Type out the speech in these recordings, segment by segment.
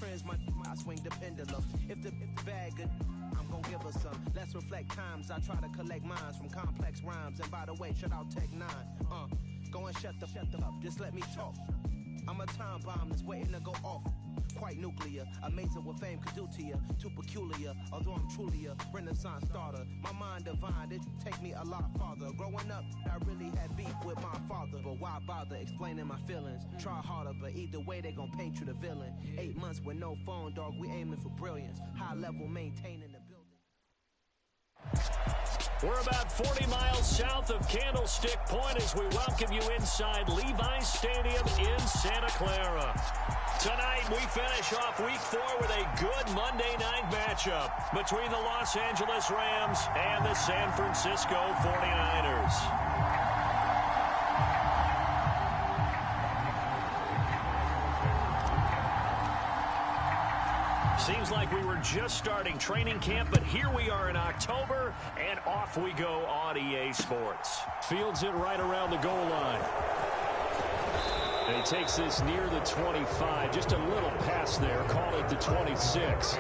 friends, I swing the pendulum. If the bag good, I'm gon' give her some. Let's reflect times. I try to collect minds from complex rhymes. And by the way, shut out Tech 9. Go and shut the up. Just let me talk. I'm a time bomb that's waiting to go off. Quite nuclear, amazing what fame could do to you. Too peculiar, although I'm truly a renaissance starter. My mind divine, it take me a lot farther. Growing up, I really had beef with my father. But why bother explaining my feelings? Try harder, but either way they gon' paint you the villain. 8 months with no phone, dog, we aiming for brilliance. High level maintaining the building. We're about 40 miles south of Candlestick Point as we welcome you inside Levi's Stadium in Santa Clara. Tonight, we finish off Week 4 with a good Monday night matchup between the Los Angeles Rams and the San Francisco 49ers. Seems like we were just starting training camp, but here we are in October, and off we go on EA Sports. Fields it right around the goal line. And he takes this near the 25. Just a little pass there. Call it the 26.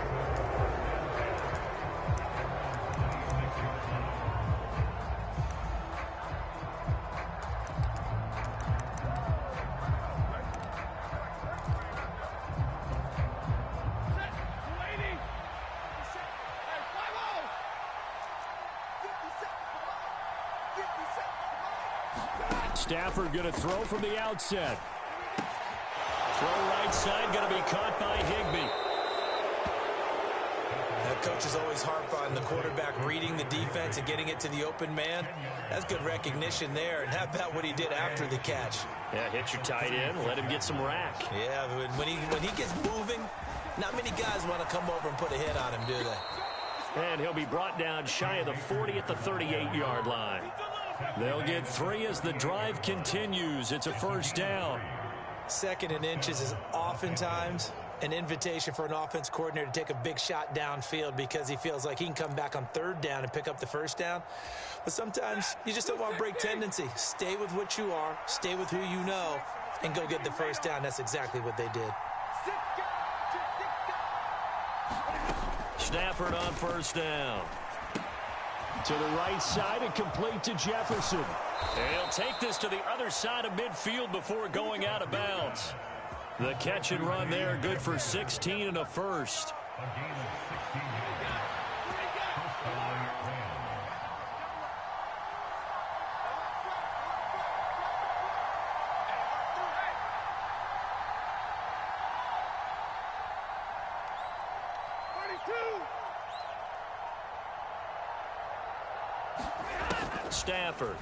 Stafford going to throw from the outset. Throw right side, going to be caught by Higbee. That coach is always harp on the quarterback reading the defense and getting it to the open man. That's good recognition there. And how about what he did after the catch? Yeah, hit your tight end, let him get some rack. Yeah, when he gets moving, not many guys want to come over and put a hit on him, do they? And he'll be brought down shy of the 40 at the 38-yard line. They'll get 3 as the drive continues. It's a first down. 2nd and inches is oftentimes an invitation for an offense coordinator to take a big shot downfield because he feels like he can come back on 3rd down and pick up the first down. But sometimes you just don't want to break tendency. Stay with what you are, stay with who you know, and go get the first down. That's exactly what they did. Stafford on first down. To the right side and complete to Jefferson. And he'll take this to the other side of midfield before going out of bounds. The catch and run there, good for 16 and a first. Stafford.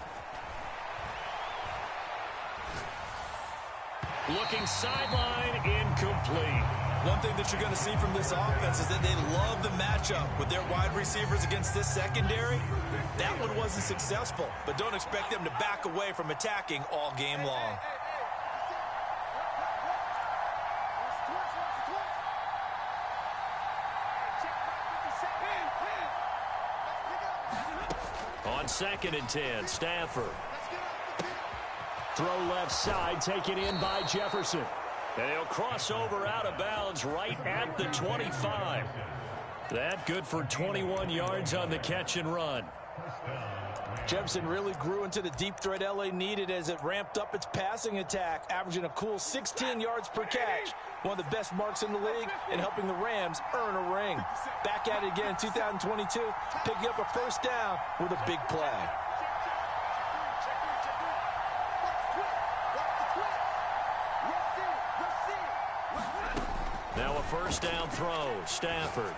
Looking sideline, incomplete. One thing that you're going to see from this offense is that they love the matchup with their wide receivers against this secondary. That one wasn't successful, but don't expect them to back away from attacking all game long. On 2nd and 10, Stafford. Throw left side, taken in by Jefferson. And he'll cross over out of bounds right at the 25. That good for 21 yards on the catch and run. Jefferson really grew into the deep threat LA needed as it ramped up its passing attack, averaging a cool 16 yards per catch. One of the best marks in the league and helping the Rams earn a ring. Back at it again in 2022, picking up a first down with a big play. Now a first down throw, Stafford.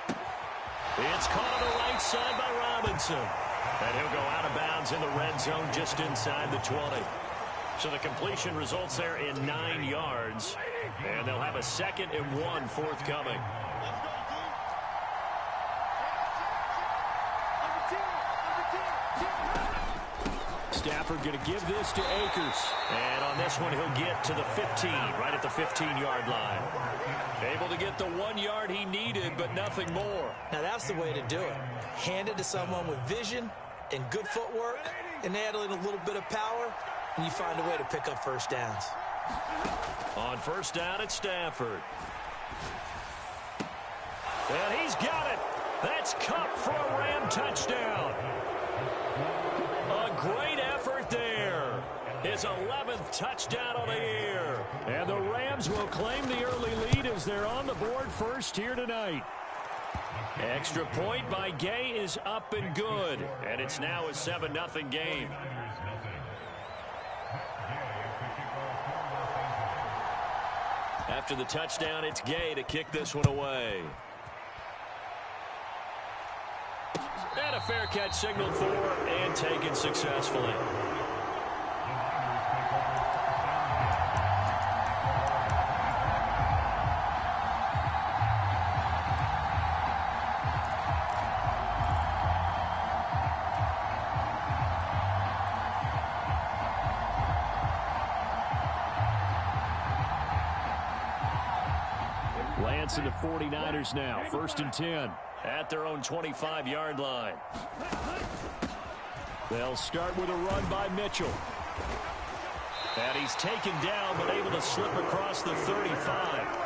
It's caught on the right side by Robinson. And he'll go out of bounds in the red zone just inside the 20. So the completion results there in 9 yards. And they'll have a 2nd and 1 forthcoming. Stafford going to give this to Akers. And on this one, he'll get to the 15, right at the 15-yard line. Able to get the 1 yard he needed, but nothing more. Now that's the way to do it. Hand it to someone with vision and good footwork, and add in a little bit of power, and you find a way to pick up first downs. On first down, it's Stafford. And he's got it. That's Cup for a Ram touchdown. A great effort there. His 11th touchdown of the year. And the Rams will claim the early lead as they're on the board first here tonight. Extra point by Gay is up and good. And it's now a 7-0 game. After the touchdown, it's Gay to kick this one away. And a fair catch signaled for and taken successfully. Lance and the 49ers now. 1st and 10 at their own 25-yard line. They'll start with a run by Mitchell. And he's taken down but able to slip across the 35.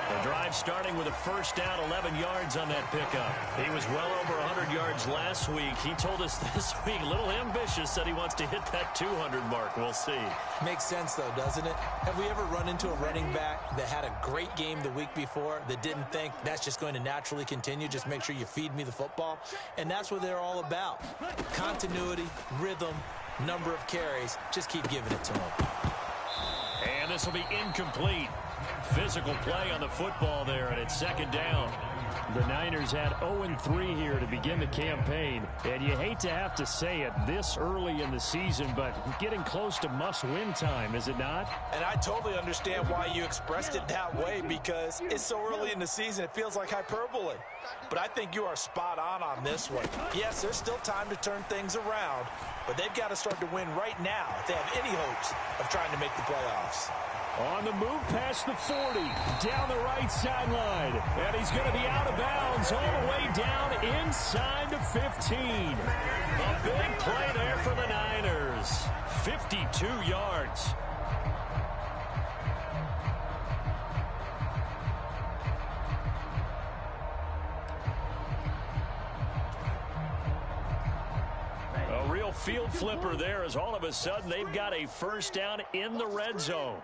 The drive starting with a first down, 11 yards on that pickup. He was well over 100 yards last week. He told us this week, a little ambitious, said he wants to hit that 200 mark. We'll see. Makes sense, though, doesn't it? Have we ever run into a running back that had a great game the week before that didn't think that's just going to naturally continue? Just make sure you feed me the football. And that's what they're all about. Continuity, rhythm, number of carries. Just keep giving it to them. And this will be incomplete. Physical play on the football there, and it's 2nd down. The Niners had 0-3 here to begin the campaign, and you hate to have to say it this early in the season, but getting close to must-win time, is it not? And I totally understand why you expressed it that way, because it's so early in the season, it feels like hyperbole. But I think you are spot on this one. Yes, there's still time to turn things around, but they've got to start to win right now if they have any hopes of trying to make the playoffs. On the move past the 40, down the right sideline. And he's going to be out of bounds all the way down inside the 15. A big play there for the Niners. 52 yards. A real field flipper there as all of a sudden they've got a first down in the red zone.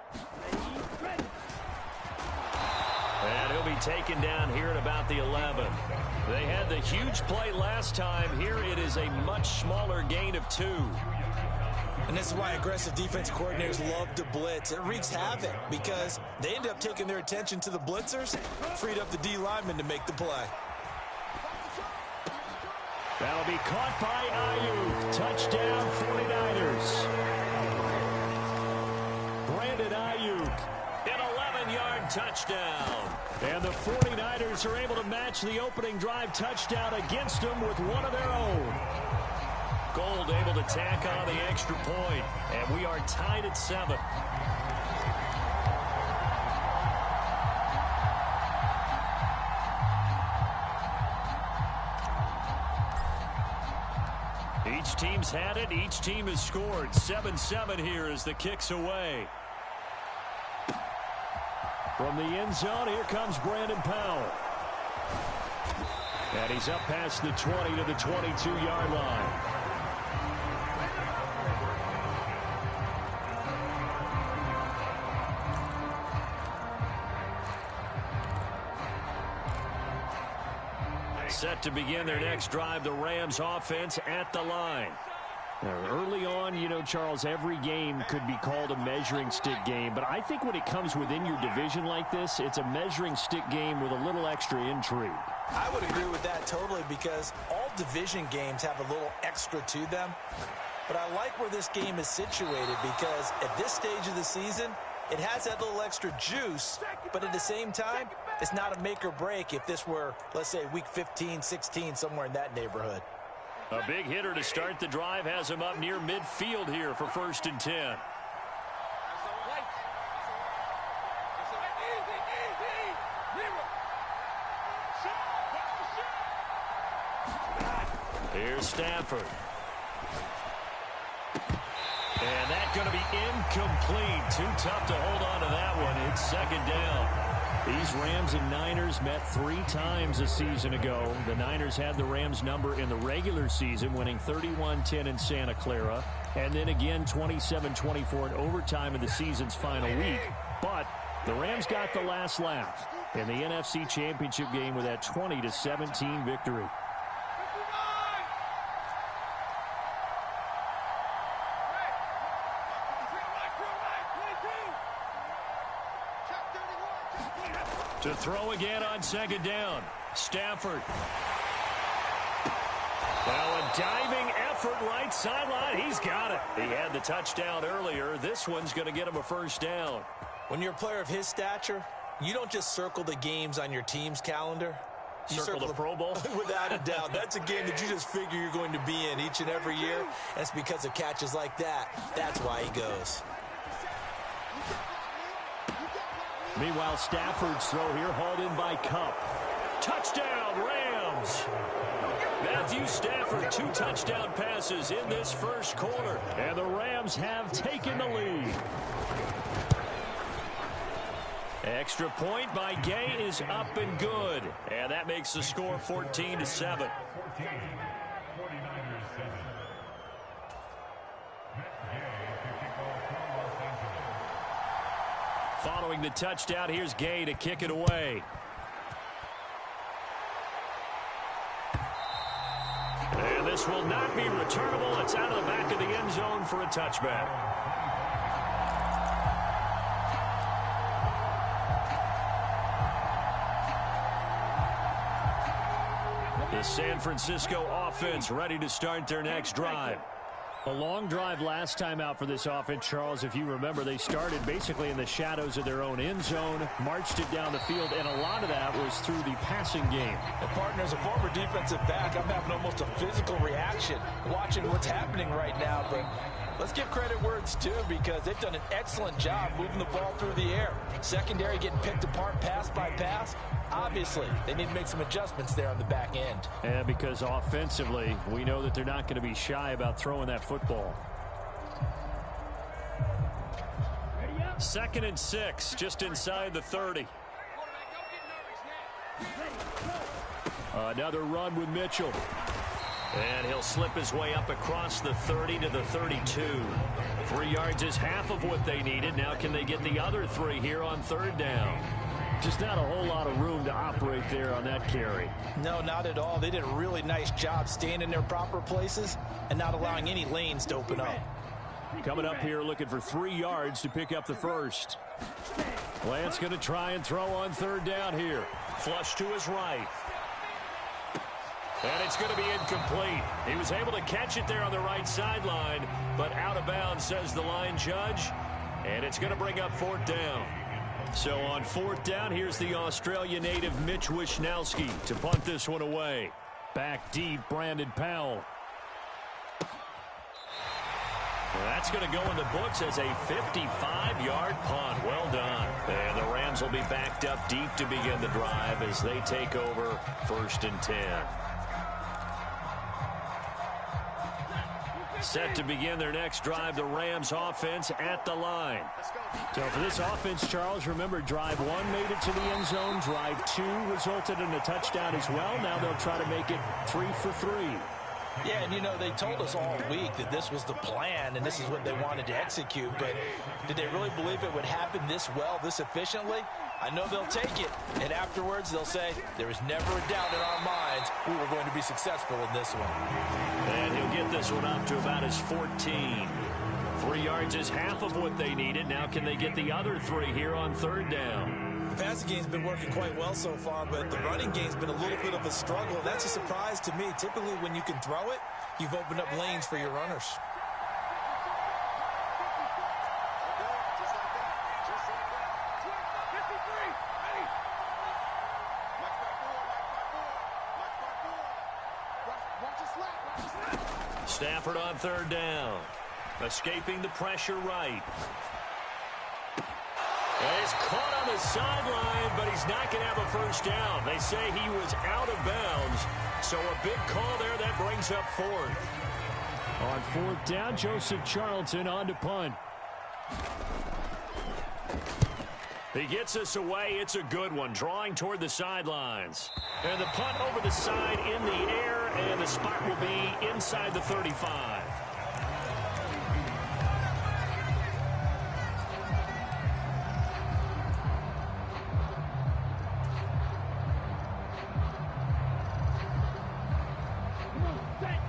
And he'll be taken down here at about the 11. They had the huge play last time. Here it is a much smaller gain of 2. And this is why aggressive defense coordinators love to blitz. It wreaks havoc because they end up taking their attention to the blitzers, freed up the D lineman to make the play. That'll be caught by Ayuk. Touchdown 49ers. Brandon Ayuk, an 11-yard touchdown. And the 49ers are able to match the opening drive touchdown against them with one of their own. Gold able to tack on the extra point, and we are tied at 7. Each team's had it. Each team has scored. 7-7 here as the kick's away. From the end zone, here comes Brandon Powell. And he's up past the 20 to the 22-yard line. Set to begin their next drive, the Rams offense at the line. Early on, you know, Charles, every game could be called a measuring stick game. But I think when it comes within your division like this, it's a measuring stick game with a little extra intrigue. I would agree with that totally because all division games have a little extra to them. But I like where this game is situated because at this stage of the season, it has that little extra juice, but at the same time, it's not a make or break if this were, let's say, week 15, 16, somewhere in that neighborhood. A big hitter to start the drive has him up near midfield here for 1st and 10. Here's Stafford. And that's going to be incomplete. Too tough to hold on to that one. It's 2nd down. These Rams and Niners met 3 times a season ago. The Niners had the Rams number in the regular season, winning 31-10 in Santa Clara, and then again 27-24 in overtime in the season's final week. But the Rams got the last laugh in the NFC Championship game with that 20-17 victory. To throw again on second down. Stafford. Well, a diving effort right sideline. He's got it. He had the touchdown earlier. This one's going to get him a first down. When you're a player of his stature, you don't just circle the games on your team's calendar. You circle the Pro Bowl? Without a doubt. That's a game that you just figure you're going to be in each and every year. And it's because of catches like that. That's why he goes. Meanwhile, Stafford's throw here hauled in by Kupp. Touchdown, Rams! Matthew Stafford, 2 touchdown passes in this first quarter. And the Rams have taken the lead. Extra point by Gay is up and good. And that makes the score 14-7. Following the touchdown, here's Gay to kick it away. And this will not be returnable. It's out of the back of the end zone for a touchback. The San Francisco offense ready to start their next drive. A long drive last time out for this offense, Charles. If you remember, they started basically in the shadows of their own end zone, marched it down the field, and a lot of that was through the passing game. And partner, as a former defensive back, I'm having almost a physical reaction watching what's happening right now. But let's give credit where it's due, because they've done an excellent job moving the ball through the air. Secondary getting picked apart pass by pass. Obviously, they need to make some adjustments there on the back end. And because offensively, we know that they're not going to be shy about throwing that football. 2nd and 6, just inside the 30. Another run with Mitchell. And he'll slip his way up across the 30 to the 32. 3 yards is half of what they needed. Now can they get the other 3 here on 3rd down? Just not a whole lot of room to operate there on that carry. No, not at all. They did a really nice job staying in their proper places and not allowing any lanes to open up. Coming up here looking for 3 yards to pick up the first. Lance going to try and throw on 3rd down here. Flush to his right. And it's going to be incomplete. He was able to catch it there on the right sideline, but out of bounds, says the line judge. And it's going to bring up 4th down. So on 4th down, here's the Australia native Mitch Wishnowski to punt this one away. Back deep, Brandon Powell. That's going to go in the books as a 55-yard punt. Well done. And the Rams will be backed up deep to begin the drive as they take over 1st and 10. Set to begin their next drive, the Rams offense at the line. So for this offense, Charles, remember, drive 1 made it to the end zone. Drive 2 resulted in a touchdown as well. Now they'll try to make it 3 for 3. Yeah, and you know, they told us all week that this was the plan and this is what they wanted to execute, but did they really believe it would happen this well, this efficiently? I know they'll take it, and afterwards they'll say, there was never a doubt in our minds we were going to be successful in this one. And he'll get this one up to about his 14. 3 yards is half of what they needed. Now can they get the other 3 here on 3rd down? The passing game's been working quite well so far, but the running game's been a little bit of a struggle. That's a surprise to me. Typically, when you can throw it, you've opened up lanes for your runners. Stafford on 3rd down. Escaping the pressure right. And he's caught on the sideline, but he's not going to have a first down. They say he was out of bounds. So a big call there that brings up 4th. On 4th down, Joseph Charlton on to punt. He gets us away. It's a good one, drawing toward the sidelines. And the punt over the side in the air, and the spot will be inside the 35.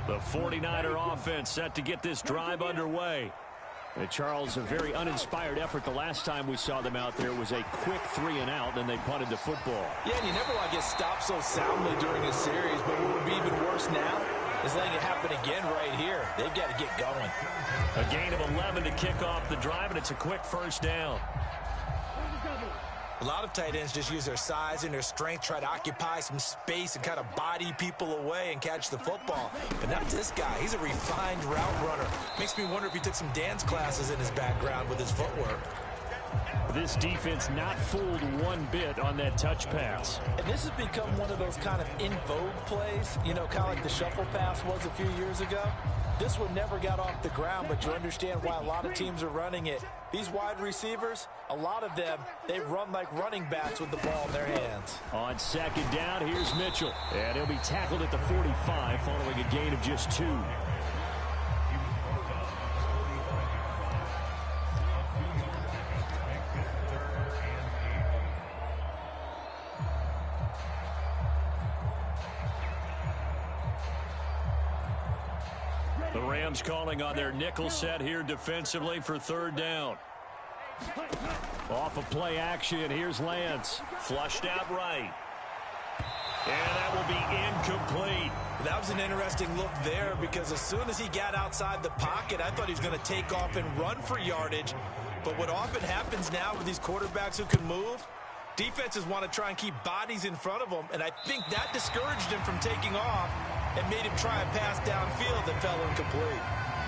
The 49er offense set to get this drive underway. And Charles, a very uninspired effort the last time we saw them out there was a quick 3-and-out, and they punted the football. Yeah, and you never want to get stopped so soundly during a series, but what would be even worse now is letting it happen again right here. They've got to get going. A gain of 11 to kick off the drive, and it's a quick first down. A lot of tight ends just use their size and their strength, try to occupy some space and kind of body people away and catch the football. But not this guy. He's a refined route runner. Makes me wonder if he took some dance classes in his background with his footwork. This defense not fooled one bit on that touch pass. And this has become one of those kind of in vogue plays, you know, kind of like the shuffle pass was a few years ago. This one never got off the ground, but you understand why a lot of teams are running it. These wide receivers, a lot of them, they run like running backs with the ball in their hands. On second down, here's Mitchell. And he'll be tackled at the 45 following a gain of just 2. The Rams calling on their nickel set here defensively for third down. Off of play action, here's Lance. Flushed out right. And that will be incomplete. That was an interesting look there because as soon as he got outside the pocket, I thought he was going to take off and run for yardage. But what often happens now with these quarterbacks who can move, defenses want to try and keep bodies in front of them, and I think that discouraged him from taking off and made him try a pass downfield that fell incomplete.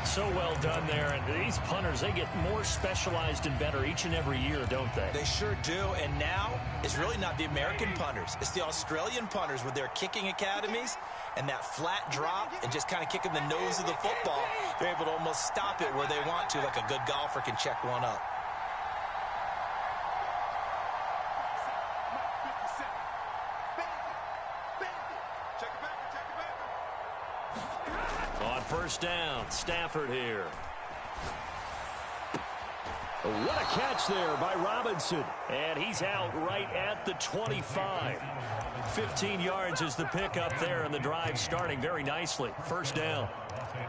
So well done there. And these punters, they get more specialized and better each and every year, don't they? They sure do. And now it's really not the American punters. It's the Australian punters with their kicking academies and that flat drop and just kind of kicking the nose of the football. They're able to almost stop it where they want to, like a good golfer can check one up. First down, Stafford here. What a catch there by Robinson. And he's out right at the 25. 15 yards is the pickup there, and the drive starting very nicely. First down.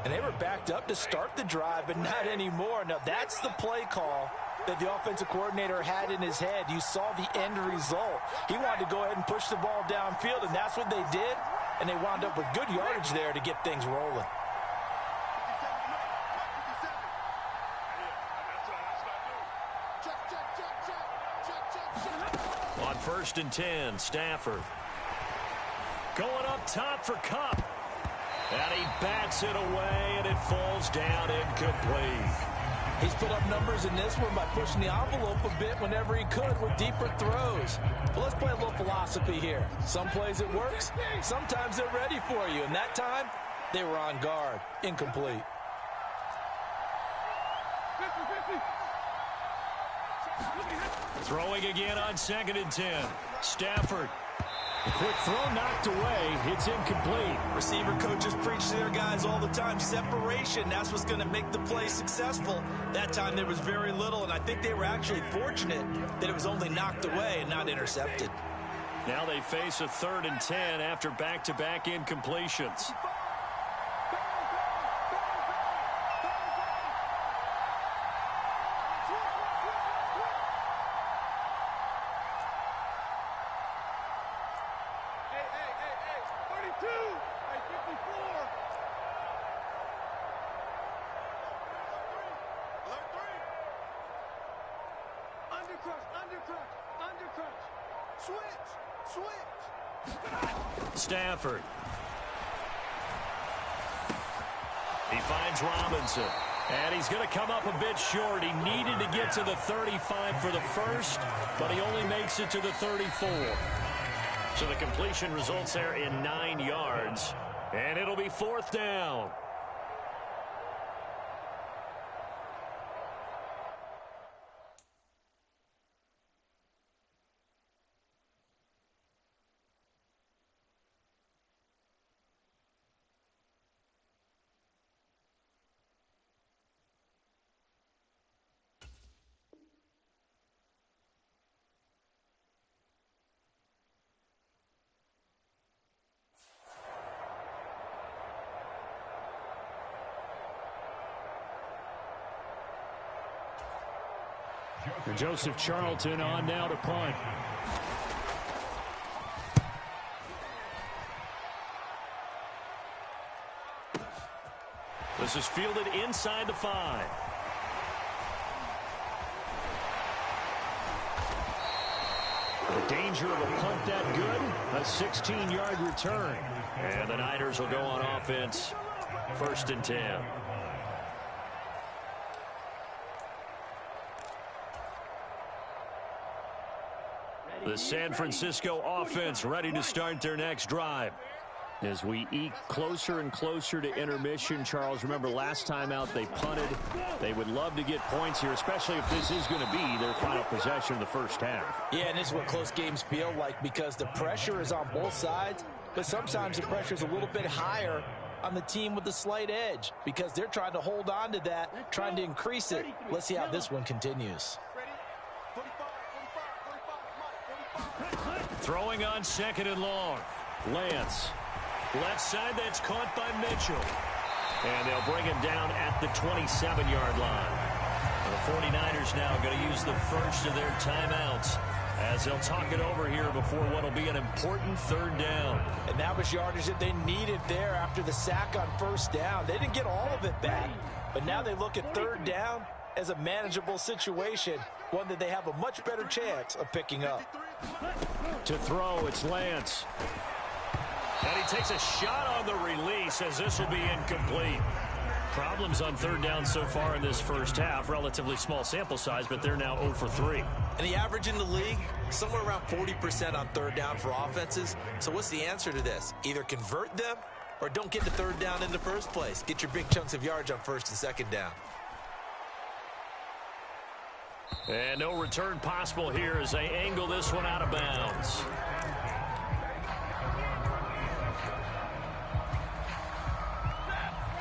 And they were backed up to start the drive, but not anymore. Now, that's the play call that the offensive coordinator had in his head. You saw the end result. He wanted to go ahead and push the ball downfield, and that's what they did. And they wound up with good yardage there to get things rolling. On first and 10, Stafford. Going up top for Kupp. And he bats it away, and it falls down incomplete. He's put up numbers in this one by pushing the envelope a bit whenever he could with deeper throws. But let's play a little philosophy here. Some plays it works, sometimes they're ready for you. And that time, they were on guard. Incomplete. Throwing again on second and 10. Stafford. The quick throw knocked away. It's incomplete. Receiver coaches preach to their guys all the time. Separation, that's what's going to make the play successful. That time there was very little, and I think they were actually fortunate that it was only knocked away and not intercepted. Now they face a third and 10 after back-to-back incompletions. Stafford. He finds Robinson. And he's going to come up a bit short. He needed to get to the 35 for the first, but he only makes it to the 34. So the completion results there in 9 yards. And it'll be fourth down. And Joseph Charlton on now to punt. This is fielded inside the 5. The danger of a punt that good, a 16-yard return. And the Niners will go on offense, 1st and 10. The San Francisco offense ready to start their next drive. As we eke closer and closer to intermission, Charles, remember last time out they punted. They would love to get points here, especially if this is going to be their final possession of the first half. Yeah, and this is what close games feel like because the pressure is on both sides, but sometimes the pressure is a little bit higher on the team with the slight edge because they're trying to hold on to that, trying to increase it. Let's see how this one continues. Throwing on 2nd and long. Lance. Left side, that's caught by Mitchell. And they'll bring him down at the 27-yard line. The 49ers now going to use the first of their timeouts as they'll talk it over here before what will be an important 3rd down. And that was yardage that they needed there after the sack on 1st down. They didn't get all of it back, but now they look at 3rd down as a manageable situation, one that they have a much better chance of picking up. To throw, it's Lance. And he takes a shot on the release as this will be incomplete. Problems on 3rd down so far in this first half. Relatively small sample size, but they're now 0 for 3. And the average in the league, somewhere around 40% on 3rd down for offenses. So what's the answer to this? Either convert them or don't get the 3rd down in the first place. Get your big chunks of yards on 1st and 2nd down. And no return possible here as they angle this one out of bounds.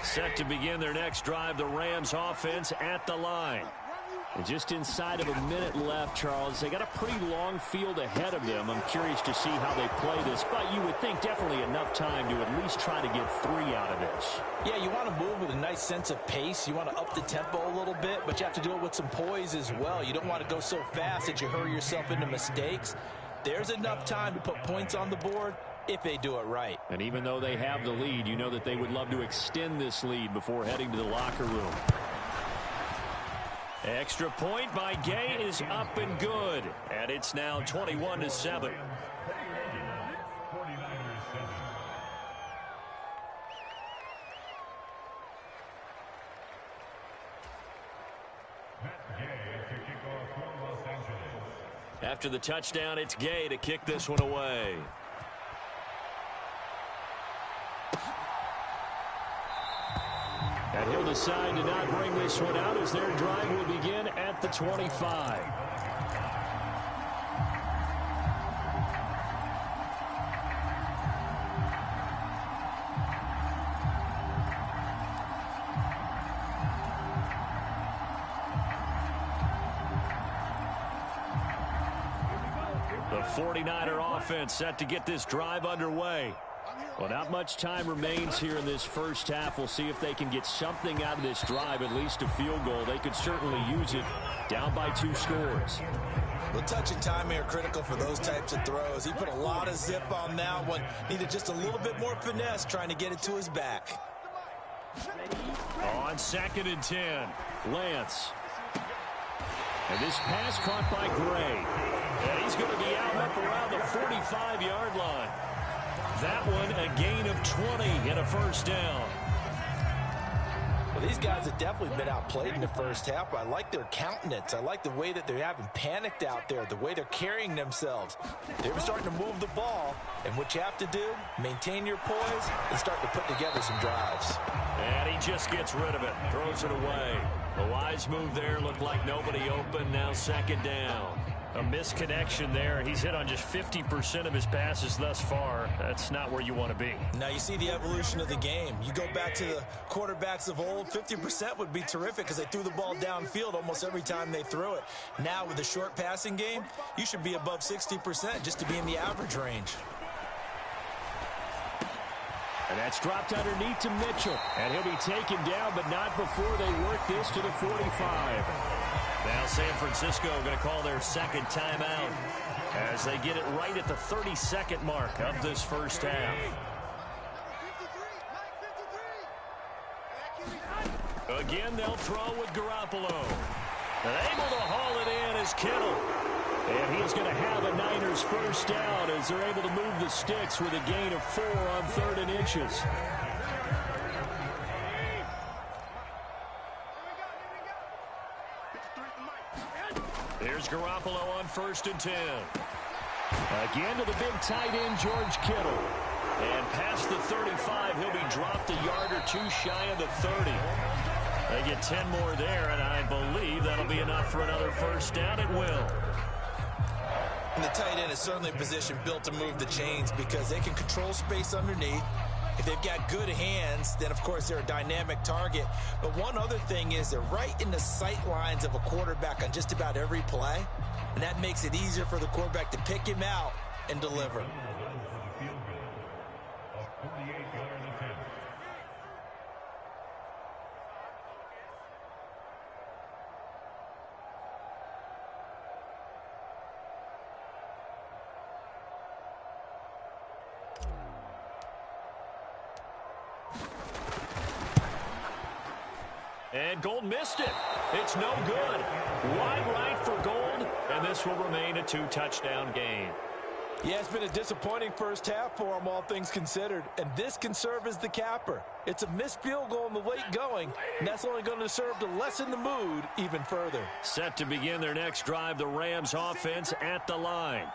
Set to begin their next drive, the Rams offense at the line. And just inside of a minute left, Charles, they got a pretty long field ahead of them. I'm curious to see how they play this, but you would think definitely enough time to at least try to get 3 out of this. Yeah, you want to move with a nice sense of pace. You want to up the tempo a little bit, but you have to do it with some poise as well. You don't want to go so fast that you hurry yourself into mistakes. There's enough time to put points on the board if they do it right. And even though they have the lead, you know that they would love to extend this lead before heading to the locker room. Extra point by Gay is up and good. And it's now 21-7. After the touchdown, it's Gay to kick this one away. And he'll decide to not bring this one out as their drive will begin at the 25. The 49er offense set to get this drive underway. Well, not much time remains here in this first half. We'll see if they can get something out of this drive, at least a field goal. They could certainly use it down by 2 scores. Well, touch and time are critical for those types of throws. He put a lot of zip on that one. Needed just a little bit more finesse trying to get it to his back. On 2nd and 10, Lance. And this pass caught by Gray. And he's going to be out up around the 45-yard line. That one a gain of 20 and a first down. Well, these guys have definitely been outplayed in the first half, but I like their countenance. I like the way that they're having panicked out there, the way they're carrying themselves. They're starting to move the ball, and what you have to do, maintain your poise and start to put together some drives. And he just gets rid of it, throws it away. A wise move there, looked like nobody open, now 2nd down. A misconnection there. He's hit on just 50% of his passes thus far. That's not where you want to be. Now you see the evolution of the game. You go back to the quarterbacks of old, 50% would be terrific because they threw the ball downfield almost every time they threw it. Now with the short passing game, you should be above 60% just to be in the average range. And that's dropped underneath to Mitchell. And he'll be taken down, but not before they work this to the 45. Now San Francisco going to call their second timeout as they get it right at the 32nd mark of this first half. Again, they'll throw with Garoppolo. And able to haul it in is Kittle. And he's going to have a Niners first down as they're able to move the sticks with a gain of 4 on 3rd and inches. Here's Garoppolo on 1st and 10. Again to the big tight end, George Kittle. And past the 35, he'll be dropped a yard or 2 shy of the 30. They get 10 more there, and I believe that'll be enough for another first down. It will. And the tight end is certainly a position built to move the chains because they can control space underneath. If they've got good hands, then, of course, they're a dynamic target. But one other thing is they're right in the sight lines of a quarterback on just about every play, and that makes it easier for the quarterback to pick him out and deliver. And Gold missed it. It's no good. Wide right for Gold, and this will remain a 2-touchdown game. Yeah, it's been a disappointing first half for them, all things considered, and this can serve as the capper. It's a missed field goal in the late going, and that's only going to serve to lessen the mood even further. Set to begin their next drive, the Rams offense at the line.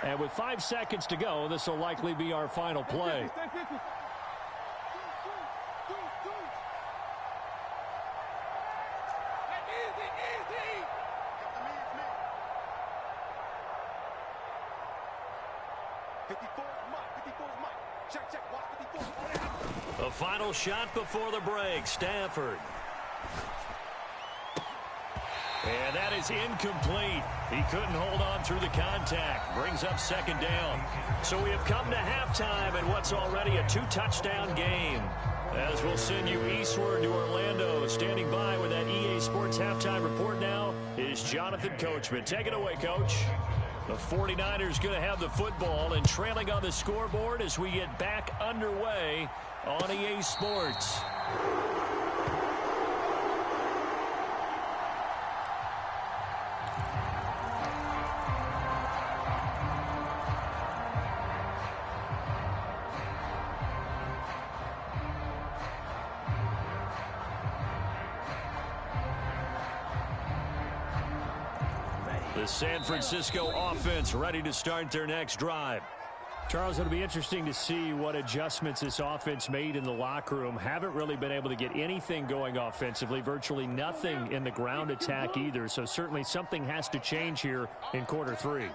And with 5 seconds to go, this will likely be our final play. The final shot before the break, Stafford. And that is incomplete. He couldn't hold on through the contact. Brings up 2nd down. So we have come to halftime in what's already a 2-touchdown game. As we'll send you eastward to Orlando. Standing by with that EA Sports halftime report now is Jonathan Coachman. Take it away, Coach. The 49ers going to have the football and trailing on the scoreboard as we get back underway on EA Sports. The San Francisco offense ready to start their next drive. Charles, it'll be interesting to see what adjustments this offense made in the locker room. Haven't really been able to get anything going offensively, virtually nothing in the ground attack either. So certainly something has to change here in quarter 3.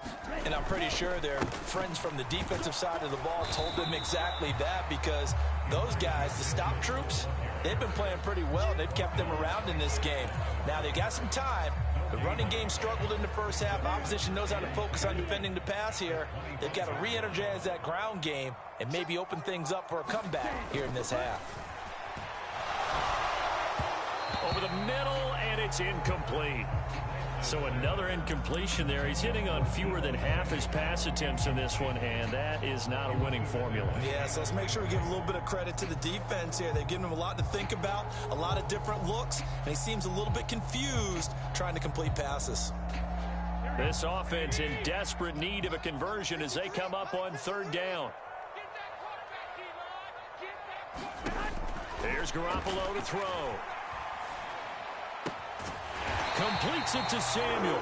And I'm pretty sure their friends from the defensive side of the ball told them exactly that, because those guys, the stop troops, they've been playing pretty well. They've kept them around in this game. Now they got some time. The running game struggled in the first half. Opposition knows how to focus on defending the pass here. They've got to re-energize that ground game and maybe open things up for a comeback here in this half. Over the middle, and it's incomplete. So another incompletion there. He's hitting on fewer than half his pass attempts in this one, and that is not a winning formula. Yeah, so let's make sure we give a little bit of credit to the defense here. They've given him a lot to think about, a lot of different looks, and he seems a little bit confused trying to complete passes. This offense in desperate need of a conversion as they come up on 3rd down. Here's Garoppolo to throw. Completes it to Samuel.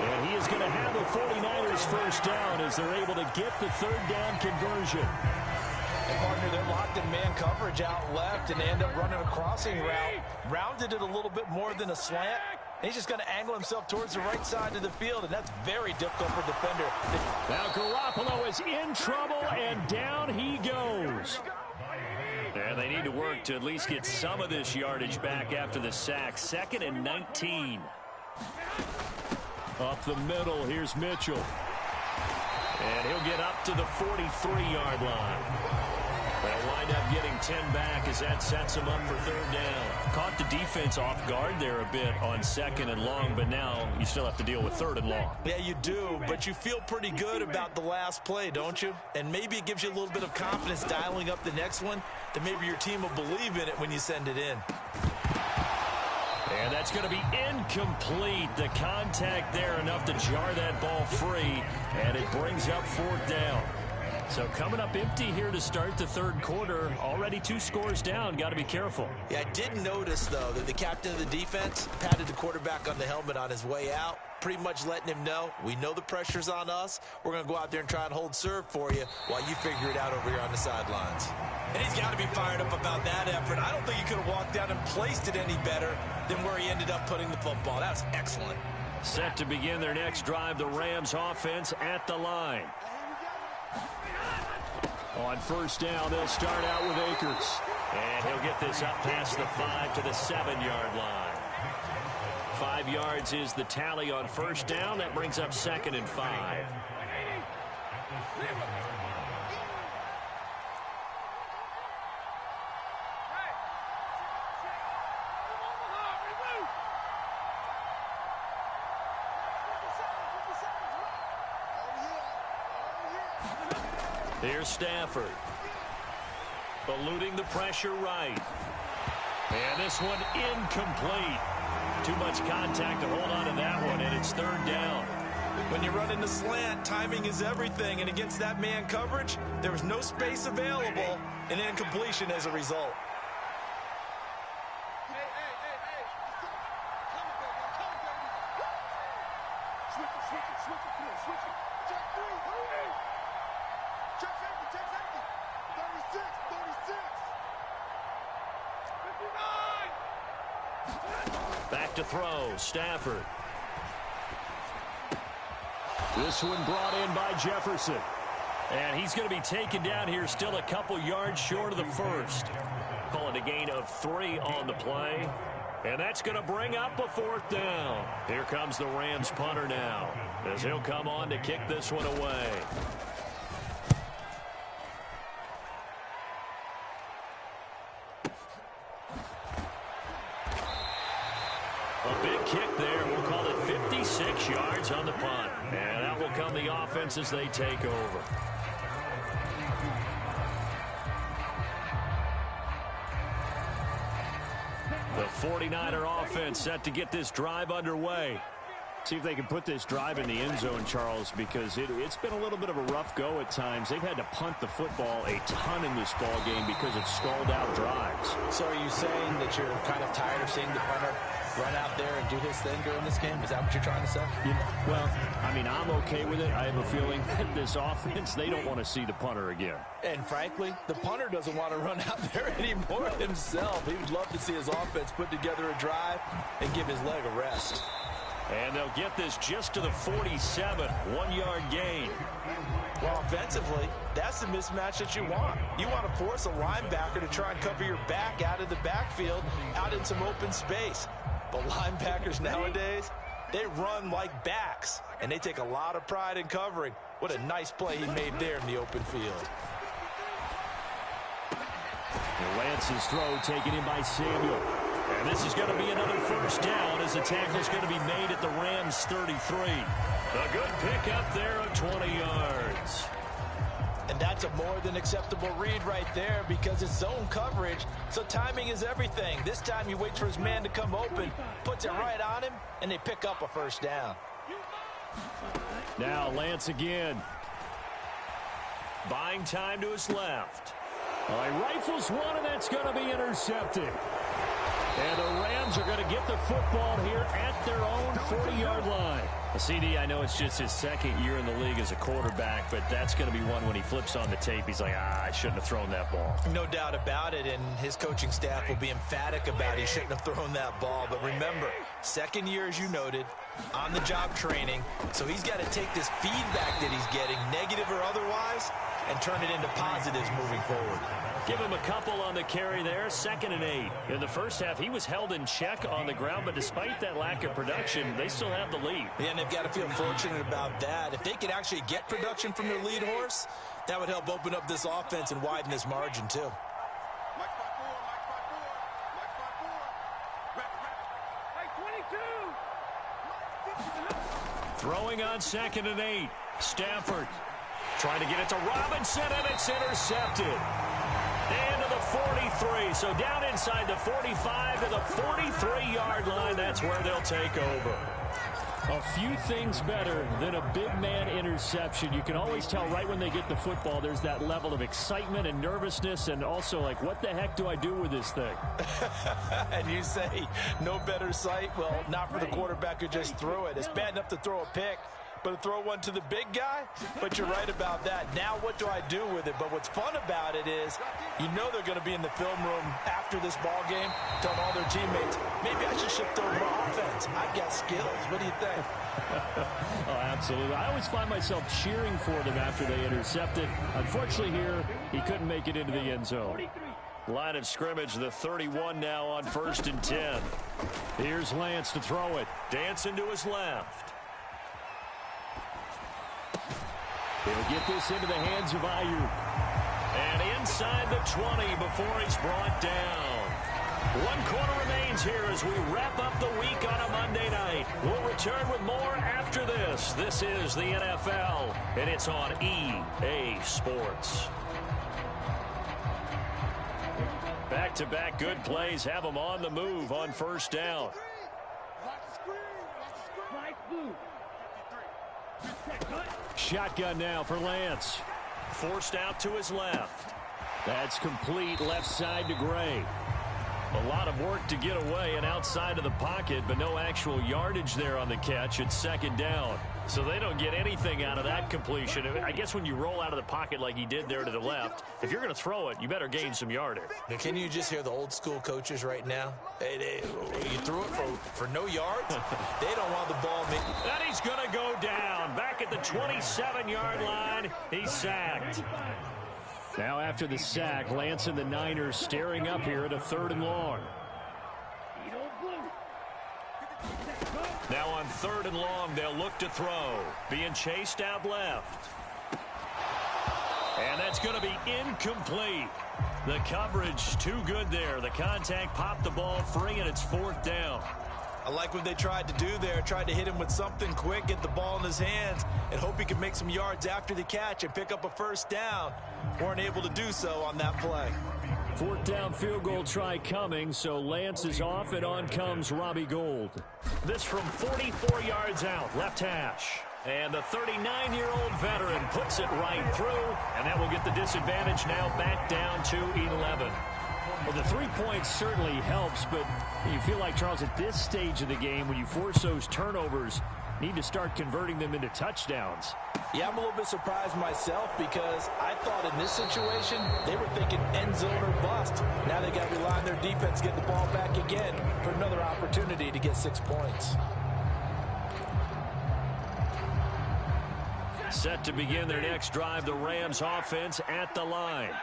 And he is going to have the 49ers first down as they're able to get the 3rd down conversion. And partner, they're locked in man coverage out left, and they end up running a crossing route. Rounded it a little bit more than a slant. And he's just going to angle himself towards the right side of the field, and that's very difficult for a defender. Now Garoppolo is in trouble, and down he goes. And they need to work to at least get some of this yardage back after the sack. 2nd and 19. Up the middle, here's Mitchell. And he'll get up to the 43-yard line. They'll wind up getting 10 back as that sets them up for third down. Caught the defense off guard there a bit on second and long, but now you still have to deal with third and long. Yeah, you do, but you feel pretty good about the last play, don't you? And maybe it gives you a little bit of confidence dialing up the next one, that maybe your team will believe in it when you send it in. And that's going to be incomplete. The contact there enough to jar that ball free, and it brings up fourth down. So coming up empty here to start the third quarter. Already 2 scores down. Got to be careful. Yeah, I did notice, though, that the captain of the defense patted the quarterback on the helmet on his way out, pretty much letting him know, we know the pressure's on us. We're going to go out there and try and hold serve for you while you figure it out over here on the sidelines. And he's got to be fired up about that effort. I don't think he could have walked down and placed it any better than where he ended up putting the football. That was excellent. Set to begin their next drive, the Rams offense at the line. On first down, they'll start out with Akers. And he'll get this up past the 5 to the 7-yard line. 5 yards is the tally on first down. That brings up 2nd and 5. Here's Stafford. Eluding the pressure right. And this one incomplete. Too much contact to hold on to that one, and it's third down. When you run in the slant, timing is everything, and against that man coverage, there was no space available, and incompletion as a result. Back to throw, Stafford. This one brought in by Jefferson. And he's going to be taken down here, still a couple yards short of the first. Call it a gain of 3 on the play. And that's going to bring up a fourth down. Here comes the Rams punter now, as he'll come on to kick this one away. A big kick there. We'll call it 56 yards on the punt. And that will come the offense as they take over. The 49er offense set to get this drive underway. See if they can put this drive in the end zone, Charles, because it's been a little bit of a rough go at times. They've had to punt the football a ton in this ball game because of stalled-out drives. So are you saying that you're kind of tired of seeing the punter run out there and do his thing during this game? Is that what you're trying to say? Well, I mean, I'm okay with it. I have a feeling that this offense, they don't want to see the punter again. And frankly, the punter doesn't want to run out there anymore himself. He would love to see his offense put together a drive and give his leg a rest. And they'll get this just to the 47, 1-yard gain. Well, offensively, that's the mismatch that you want. You want to force a linebacker to try and cover your back out of the backfield, out in some open space. But linebackers nowadays, they run like backs, and they take a lot of pride in covering. What a nice play he made there in the open field. Lance's throw taken in by Samuel. And this is going to be another first down as the tackle is going to be made at the Rams' 33. A good pickup there of 20 yards. And that's a more than acceptable read right there because it's zone coverage, so timing is everything. This time he waits for his man to come open, puts it right on him, and they pick up a first down. Now Lance again. Buying time to his left. He rifles one, and that's going to be intercepted. And the Rams are going to get the football here at their own 40-yard line. CD, I know it's just his second year in the league as a quarterback, but that's going to be one when he flips on the tape. He's like, I shouldn't have thrown that ball. No doubt about it, and his coaching staff will be emphatic about he shouldn't have thrown that ball. But remember, second year, as you noted, on-the-job training, so he's got to take this feedback that he's getting, negative or otherwise, and turn it into positives moving forward. Give him a couple on the carry there, 2nd and 8. In the first half, he was held in check on the ground, but despite that lack of production, they still have the lead. Yeah, and they've got to feel fortunate about that. If they could actually get production from their lead horse, that would help open up this offense and widen this margin, too. Throwing on 2nd and 8. Stafford trying to get it to Robinson, and it's intercepted. Into the 43. So down inside the 45 to the 43-yard line. That's where they'll take over. A few things better than a big man interception. You can always tell right when they get the football, there's that level of excitement and nervousness, and also like, what the heck do I do with this thing? And you say no better sight? Well, not for the quarterback who just threw it. It's bad enough to throw a pick, but to throw one to the big guy? But you're right about that. Now what do I do with it? But what's fun about it is you know they're going to be in the film room after this ball game telling all their teammates, maybe I should shift over to offense. I've got skills. What do you think? Oh, absolutely. I always find myself cheering for them after they intercept it. Unfortunately here, he couldn't make it into the end zone. Line of scrimmage, the 31 now on 1st and 10. Here's Lance to throw it. Dancing to his left. He'll get this into the hands of Ayuk. And inside the 20 before he's brought down. 1 quarter remains here as we wrap up the week on a Monday night. We'll return with more after this. This is the NFL, and it's on EA Sports. Back-to-back good plays have them on the move on 1st down. Shotgun now for Lance. Forced out to his left. That's complete, left side to Gray. A lot of work to get away and outside of the pocket, but no actual yardage there on the catch. It's 2nd down. So they don't get anything out of that completion. I guess when you roll out of the pocket like he did there to the left, if you're going to throw it, you better gain some yardage. Now, can you just hear the old school coaches right now? You threw it for no yards? They don't want the ball. And he's going to go down. Back at the 27-yard line, he's sacked. Now after the sack, Lance and the Niners staring up here at a 3rd and long. Now on 3rd and long, they'll look to throw. Being chased out left. And that's going to be incomplete. The coverage too good there. The contact popped the ball free, and it's 4th down. I like what they tried to do there. Tried to hit him with something quick, get the ball in his hands, and hope he could make some yards after the catch and pick up a 1st down. Weren't able to do so on that play. 4th down field goal try coming, so Lance is off, and on comes Robbie Gould. This from 44 yards out, left hash. And the 39-year-old veteran puts it right through, and that will get the disadvantage now back down to 11. Well, the 3 points certainly helps, but you feel like, Charles, at this stage of the game, when you force those turnovers, need to start converting them into touchdowns. Yeah, I'm a little bit surprised myself because I thought in this situation they were thinking end zone or bust. Now they got to rely on their defense to get the ball back again for another opportunity to get 6 points. Set to begin their next drive, the Rams offense at the line.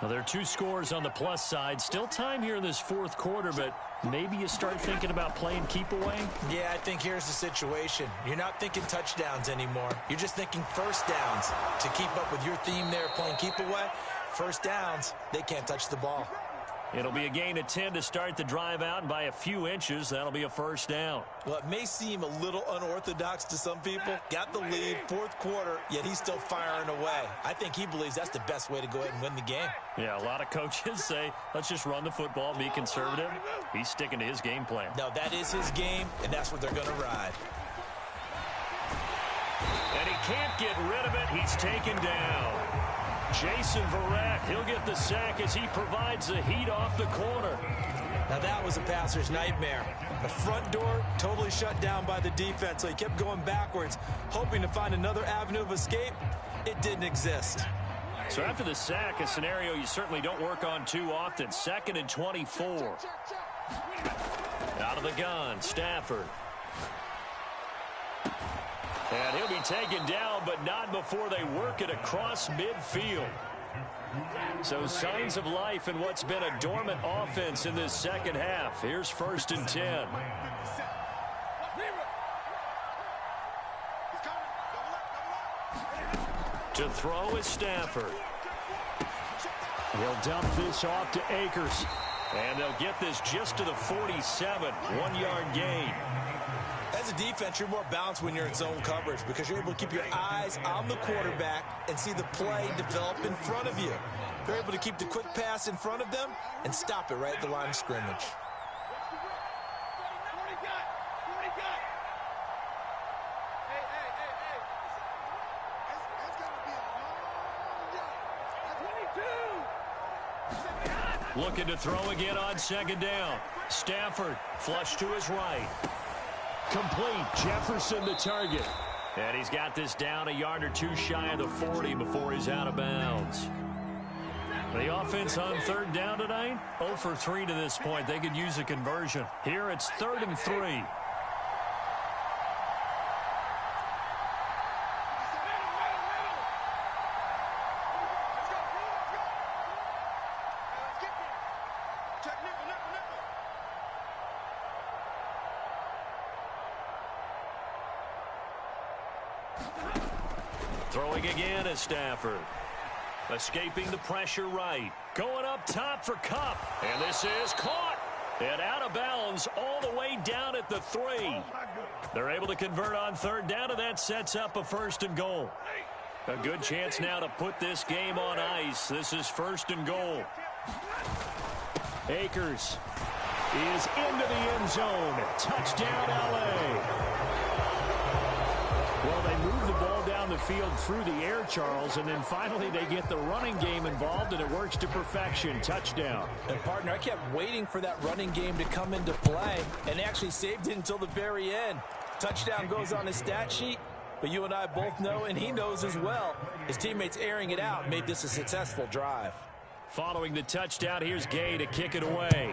Now, there are 2 scores on the plus side. Still time here in this 4th quarter, but maybe you start thinking about playing keep away? Yeah, I think here's the situation. You're not thinking touchdowns anymore. You're just thinking 1st downs. To keep up with your theme there, playing keep away, 1st downs, they can't touch the ball. It'll be a gain of 10 to start the drive out, and by a few inches, that'll be a 1st down. Well, it may seem a little unorthodox to some people. Got the lead, 4th quarter, yet he's still firing away. I think he believes that's the best way to go ahead and win the game. Yeah, a lot of coaches say, let's just run the football, be conservative. He's sticking to his game plan. No, that is his game, and that's what they're going to ride. And he can't get rid of it. He's taken down. Jason Verrett, he'll get the sack as he provides the heat off the corner. Now that was a passer's nightmare. The front door totally shut down by the defense, so he kept going backwards, hoping to find another avenue of escape. It didn't exist. So after the sack, a scenario you certainly don't work on too often. 2nd and 24. Out of the gun, Stafford. And he'll be taken down, but not before they work it across midfield. So signs of life in what's been a dormant offense in this second half. Here's 1st and 10. To throw is Stafford. He'll dump this off to Akers. And they'll get this just to the 47. 1-yard gain. As a defense, you're more balanced when you're in zone coverage because you're able to keep your eyes on the quarterback and see the play develop in front of you. You're able to keep the quick pass in front of them and stop it right at the line of scrimmage. Looking to throw again on 2nd down. Stafford flush to his right. Complete. Jefferson the target. And he's got this down a yard or two shy of the 40 before he's out of bounds. The offense on 3rd down tonight, 0 for 3 to this point. They could use a conversion. Here it's 3rd and 3. Throwing again is Stafford. Escaping the pressure right. Going up top for Kupp. And this is caught. And out of bounds all the way down at the 3. They're able to convert on 3rd down, and that sets up a 1st and goal. A good chance now to put this game on ice. This is 1st and goal. Akers is into the end zone. Touchdown, L.A. Well, they move the ball down the field through the air, Charles, and then finally they get the running game involved, and it works to perfection. Touchdown. And, partner, I kept waiting for that running game to come into play, and they actually saved it until the very end. Touchdown goes on his stat sheet, but you and I both know, and he knows as well, his teammates airing it out made this a successful drive. Following the touchdown, here's Gay to kick it away.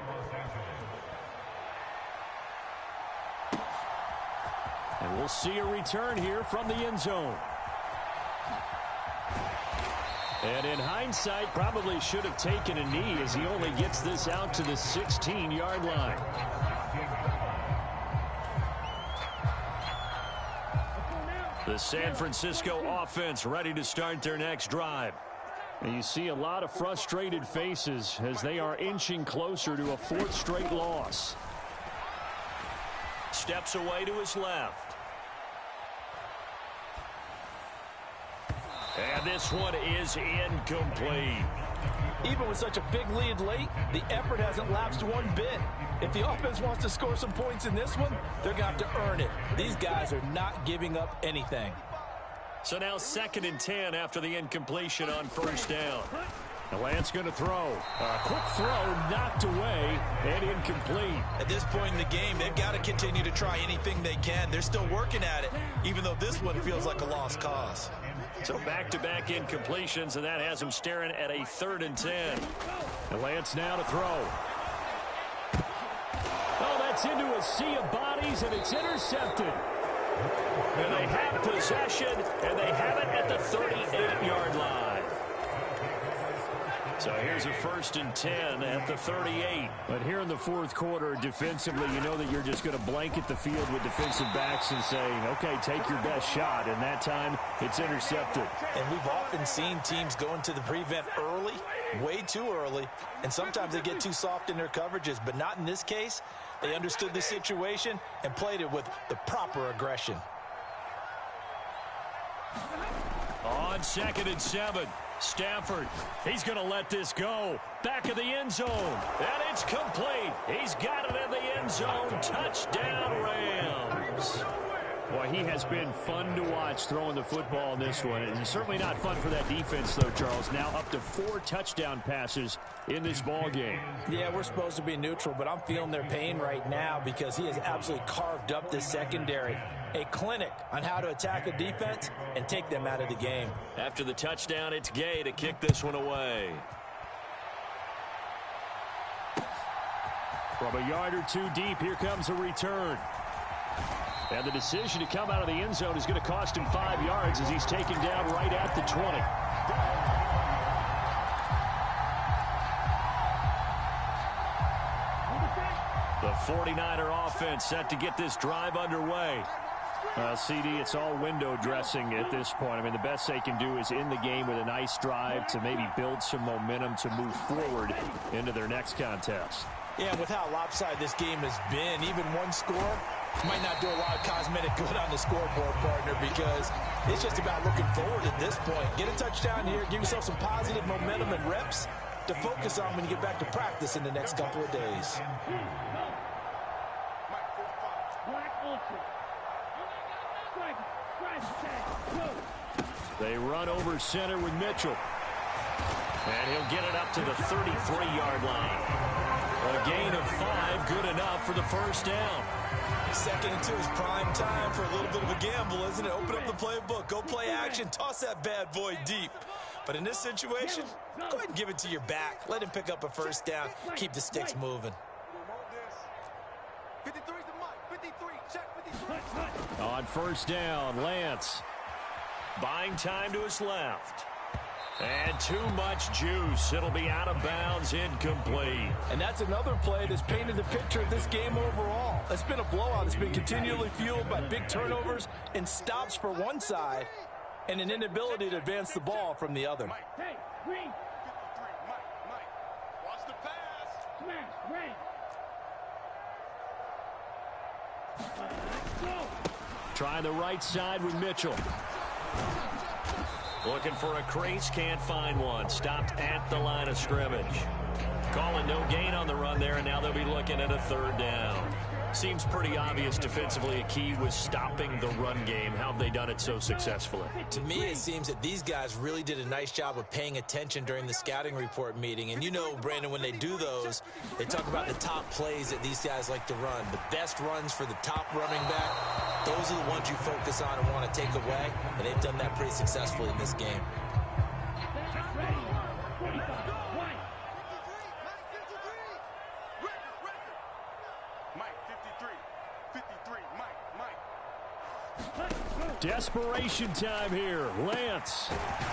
And we'll see a return here from the end zone. And in hindsight, probably should have taken a knee as he only gets this out to the 16-yard line. The San Francisco offense ready to start their next drive. And you see a lot of frustrated faces as they are inching closer to a 4th straight loss. Steps away to his left. And this one is incomplete. Even with such a big lead late, the effort hasn't lapsed one bit. If the offense wants to score some points in this one, they're going to have to earn it. These guys are not giving up anything. So now 2nd and 10 after the incompletion on 1st down. The Lance going to throw. A quick throw knocked away and incomplete. At this point in the game, they've got to continue to try anything they can. They're still working at it, even though this one feels like a lost cause. So back-to-back incompletions, and that has them staring at a 3rd and 10. The Lance now to throw. Oh, that's into a sea of bodies, and it's intercepted. And they have possession, and they have it at the 38-yard line. So here's a 1st and 10 at the 38. But here in the 4th quarter, defensively, you know that you're just going to blanket the field with defensive backs and saying, okay, take your best shot. And that time, it's intercepted. And we've often seen teams go into the prevent early, way too early, and sometimes they get too soft in their coverages. But not in this case. They understood the situation and played it with the proper aggression. On 2nd and 7. Stafford, he's going to let this go. Back of the end zone. And it's complete. He's got it in the end zone. Touchdown, Rams. Boy, he has been fun to watch throwing the football in this one. And certainly not fun for that defense, though, Charles. Now up to 4 touchdown passes in this ball game. Yeah, we're supposed to be neutral, but I'm feeling their pain right now because he has absolutely carved up the secondary. A clinic on how to attack a defense and take them out of the game. After the touchdown, it's Gay to kick this one away. From a yard or two deep, here comes a return. And the decision to come out of the end zone is going to cost him 5 yards as he's taken down right at the 20. The 49er offense set to get this drive underway. CD, it's all window dressing at this point. I mean, the best they can do is in the game with a nice drive to maybe build some momentum to move forward into their next contest. Yeah, with how lopsided this game has been, even one score might not do a lot of cosmetic good on the scoreboard, partner, because it's just about looking forward at this point. Get a touchdown here, give yourself some positive momentum and reps to focus on when you get back to practice in the next couple of days. They run over center with Mitchell. And he'll get it up to the 33-yard line. A gain of 5, good enough for the first down. 2nd and 2 is prime time for a little bit of a gamble, isn't it? Open up the playbook, go play action, toss that bad boy deep. But in this situation, go ahead and give it to your back. Let him pick up a first down. Keep the sticks moving. 53 to Mike. 53. Check 53. On first down, Lance. Buying time to his left. And too much juice. It'll be out of bounds, incomplete. And that's another play that's painted the picture of this game overall. It's been a blowout. It's been continually fueled by big turnovers and stops for one side and an inability to advance the ball from the other. Hey, Green. 53. Mike. Watch the pass. Smash. Rain. Trying the right side with Mitchell. Looking for a crease, can't find one. Stopped at the line of scrimmage. Calling no gain on the run there, and now they'll be looking at a 3rd down. Seems pretty obvious defensively a key was stopping the run game. How have they done it so successfully? To me, it seems that these guys really did a nice job of paying attention during the scouting report meeting. And you know, Brandon, when they do those, they talk about the top plays that these guys like to run. The best runs for the top running back, those are the ones you focus on and want to take away. And they've done that pretty successfully in this game. Desperation time here. Lance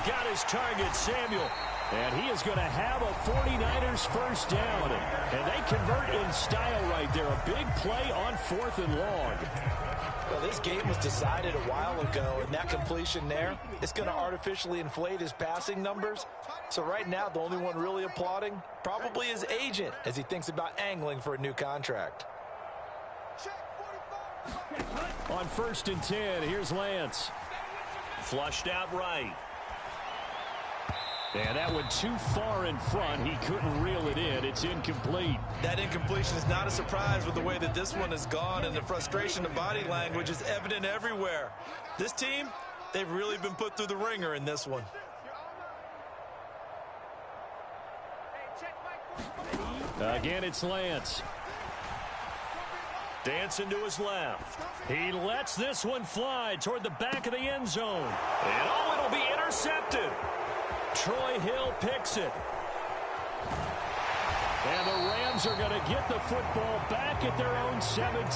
got his target, Samuel. And he is going to have a 49ers first down. And they convert in style right there. A big play on 4th and long. Well, this game was decided a while ago, and that completion there, it's going to artificially inflate his passing numbers. So right now, the only one really applauding probably his agent as he thinks about angling for a new contract. On 1st and 10, here's Lance. Flushed out right. And that went too far in front. He couldn't reel it in. It's incomplete. That incompletion is not a surprise with the way that this one has gone, and the frustration of body language is evident everywhere. This team, they've really been put through the ringer in this one. Again, it's Lance. Dancing to his left. He lets this one fly toward the back of the end zone. And oh, it'll be intercepted. Troy Hill picks it. And the Rams are going to get the football back at their own 17.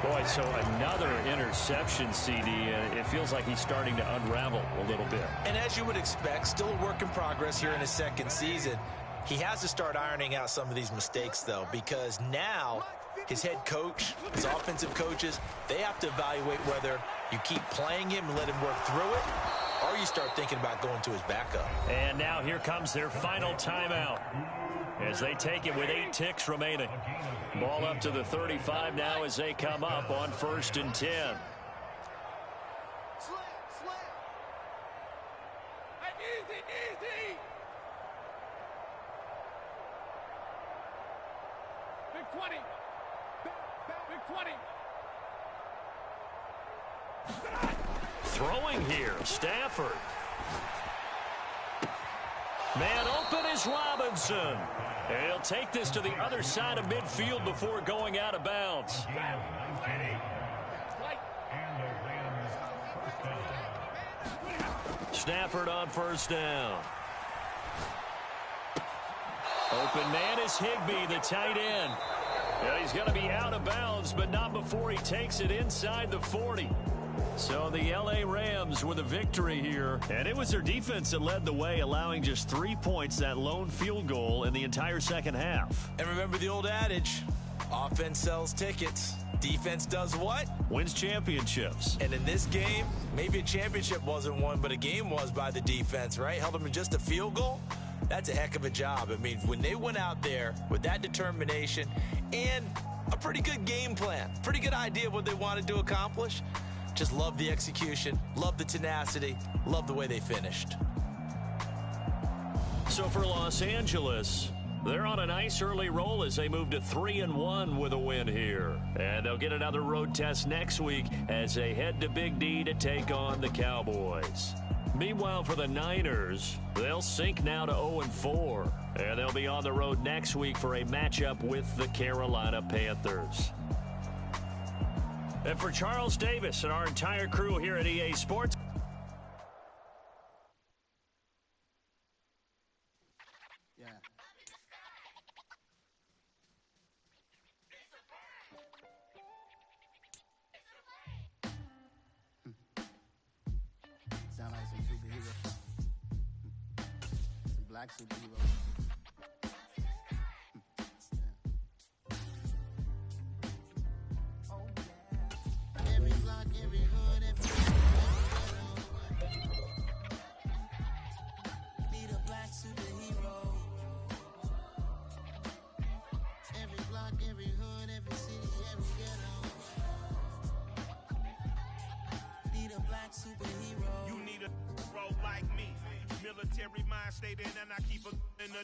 Boy, so another interception, CD. It feels like he's starting to unravel a little bit. And as you would expect, still a work in progress here in his 2nd season. He has to start ironing out some of these mistakes, though, because now his head coach, his offensive coaches, they have to evaluate whether you keep playing him and let him work through it, or you start thinking about going to his backup. And now here comes their final timeout as they take it with 8 ticks remaining. Ball up to the 35 now as they come up on 1st and 10. Big 20. Big 20. Throwing here, Stafford. Man open is Robinson. And he'll take this to the other side of midfield before going out of bounds. Stafford on 1st down. Open man is Higbee, the tight end. Yeah, he's going to be out of bounds, but not before he takes it inside the 40. So the L.A. Rams with a victory here. And it was their defense that led the way, allowing just 3 points, that lone field goal in the entire second half. And remember the old adage, offense sells tickets. Defense does what? Wins championships. And in this game, maybe a championship wasn't won, but a game was by the defense, right? Held them to just a field goal. That's a heck of a job. I mean, when they went out there with that determination and a pretty good game plan, pretty good idea of what they wanted to accomplish, just love the execution, love the tenacity, love the way they finished. So for Los Angeles, they're on a nice early roll as they move to 3-1 with a win here. And they'll get another road test next week as they head to Big D to take on the Cowboys. Meanwhile, for the Niners, they'll sink now to 0-4. And they'll be on the road next week for a matchup with the Carolina Panthers. And for Charles Davis and our entire crew here at EA Sports. Yeah. Sound like some superhero. Some black superhero. Every block, every hood, every need a black superhero. Every block, every hood, every city, every ghetto. Need a black superhero. You need a hero like me. Military mind state and I keep a in a